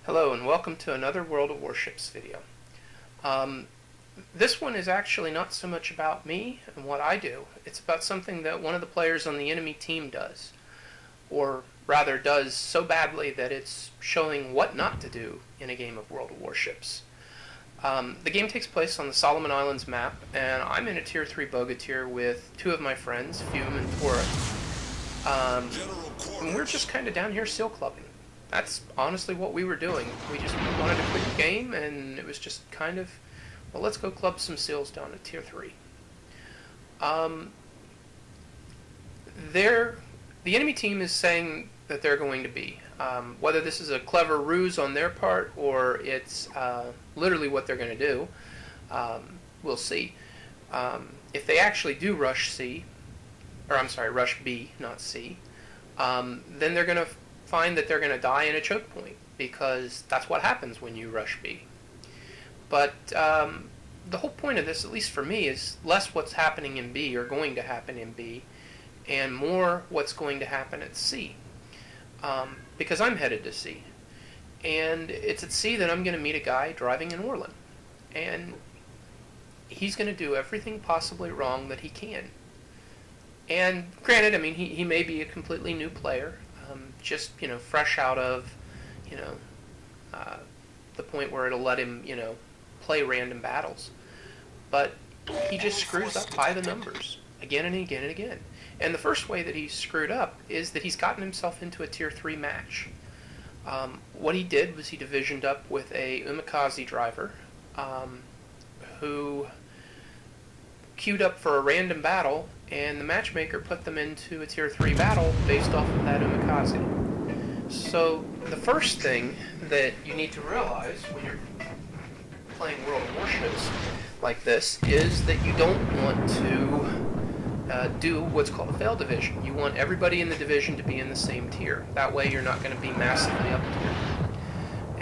Hello and welcome to another World of Warships video. This one is actually not so much about me and what I do. It's about something that one of the players on the enemy team does. Or rather does so badly that it's showing what not to do in a game of World of Warships. The game takes place on the Solomon Islands map, and I'm in a Tier 3 Bogatyr with two of my friends, Fume and Tora. And we're just kind of down here seal clubbing. That's honestly what we were doing. We just wanted a quick game, and it was just kind of, well, let's go club some seals down at Tier 3. The enemy team is saying that they're going to be. Whether this is a clever ruse on their part or it's literally what they're going to do, we'll see. If they actually do rush C, or I'm sorry, rush B, not C, then they're going to find that they're going to die in a choke point, because that's what happens when you rush B. But the whole point of this, at least for me, is less what's happening in B or going to happen in B, and more what's going to happen at C. Because I'm headed to C. And it's at C that I'm going to meet a guy driving an Orlan. And he's going to do everything possibly wrong that he can. And granted, I mean, he may be a completely new player, just, fresh out of, the point where it'll let him, play random battles. But he just screws up by the numbers again and again and again. And the first way that he's screwed up is that he's gotten himself into a Tier 3 match. What he did was he divisioned up with a Umikaze driver who queued up for a random battle, and the matchmaker put them into a Tier 3 battle based off of that Umikaze. So the first thing that you need to realize when you're playing World of Warships like this is that you don't want to do what's called a fail division. You want everybody in the division to be in the same tier. That way you're not going to be massively up tier.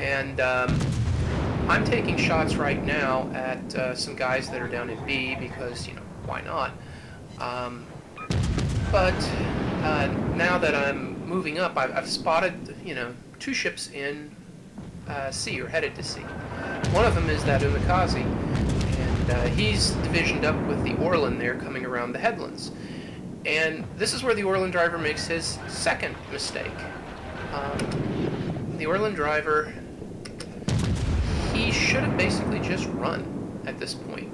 And I'm taking shots right now at some guys that are down in B because, why not? But now that I'm moving up, I've spotted, two ships in C, or headed to C. One of them is that Umikaze, and he's divisioned up with the Orlan there coming around the headlands. And this is where the Orlan driver makes his second mistake. The Orlan driver, he should have basically just run at this point.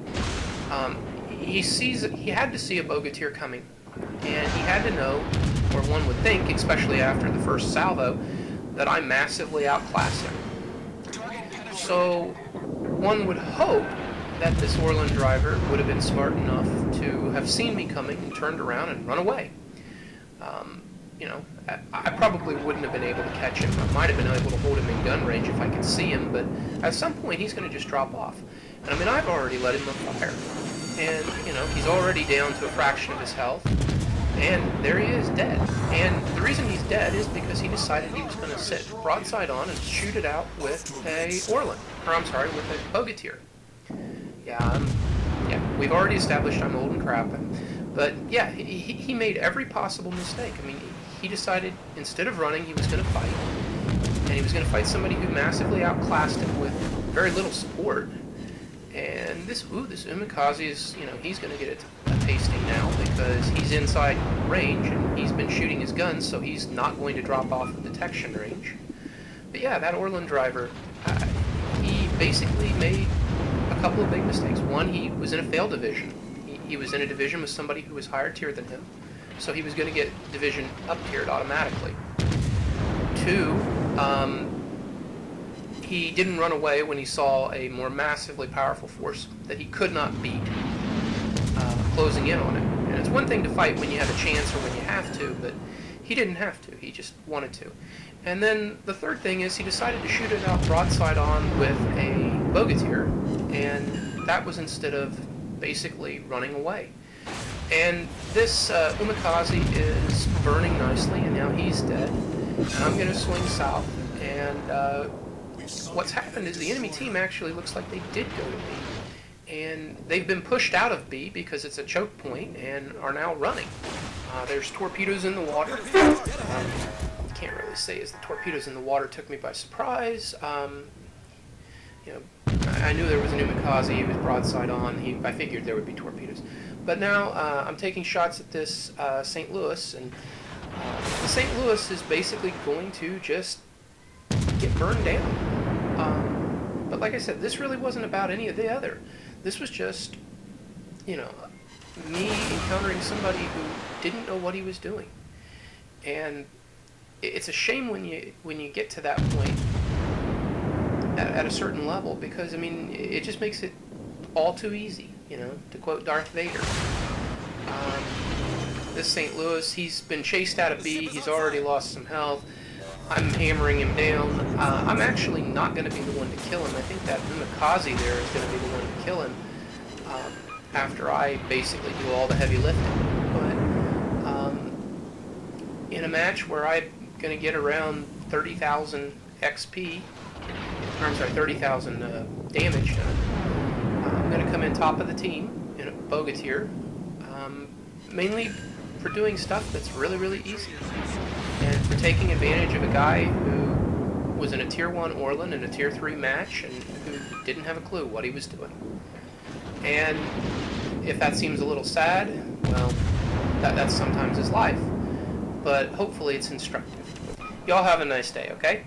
He had to see a Bogatyr coming, and he had to know, or one would think, especially after the first salvo, that I massively outclassed him. So one would hope that this Orlan driver would have been smart enough to have seen me coming and turned around and run away. I probably wouldn't have been able to catch him. I might have been able to hold him in gun range if I could see him, but at some point he's going to just drop off. And I mean, I've already let him fire. And, he's already down to a fraction of his health. And there he is, dead. And the reason he's dead is because he decided he was going to sit broadside on and shoot it out with a Orlan. Or, I'm sorry, with a Bogatyr. Yeah, we've already established I'm old and crap. But, yeah, he made every possible mistake. I mean, he decided instead of running, he was going to fight. And he was going to fight somebody who massively outclassed him with very little support. And this Umikaze is, he's going to get a tasting now because he's inside range and he's been shooting his guns, so he's not going to drop off of detection range. But yeah, that Orlan driver, he basically made a couple of big mistakes. One, he was in a fail division. He was in a division with somebody who was higher tier than him, so he was going to get division up tiered automatically. Two, he didn't run away when he saw a more massively powerful force that he could not beat closing in on him. And it's one thing to fight when you have a chance or when you have to, but he didn't have to. He just wanted to. And then the third thing is he decided to shoot it out broadside on with a Bogatyr, and that was instead of basically running away. And this Umikaze is burning nicely, and now he's dead. And I'm going to swing south, and what's happened is the enemy team actually looks like they did go to B. And they've been pushed out of B because it's a choke point and are now running. There's torpedoes in the water. can't really say is the torpedoes in the water took me by surprise. You know, I knew there was a new Mikaze. He was broadside on. I figured there would be torpedoes. But now I'm taking shots at this St. Louis, and the St. Louis is basically going to just get burned down. But like I said, this really wasn't about any of the other. This was just, you know, me encountering somebody who didn't know what he was doing. And it's a shame when you get to that point at a certain level, because I mean it just makes it all too easy, you know, to quote Darth Vader. This St. Louis, he's been chased out of B, he's already lost some health. I'm hammering him down. I'm actually not going to be the one to kill him. I think that Mikaze there is going to be the one to kill him after I basically do all the heavy lifting. But in a match where I'm going to get around 30,000 XP, I'm sorry, 30,000 damage done, I'm going to come in top of the team in a Bogatyr, mainly for doing stuff that's really, really easy, and for taking advantage of a guy who was in a Tier 1 Orlan in a Tier 3 match and who didn't have a clue what he was doing. And if that seems a little sad, well, that's sometimes his life, but hopefully it's instructive. Y'all have a nice day, okay?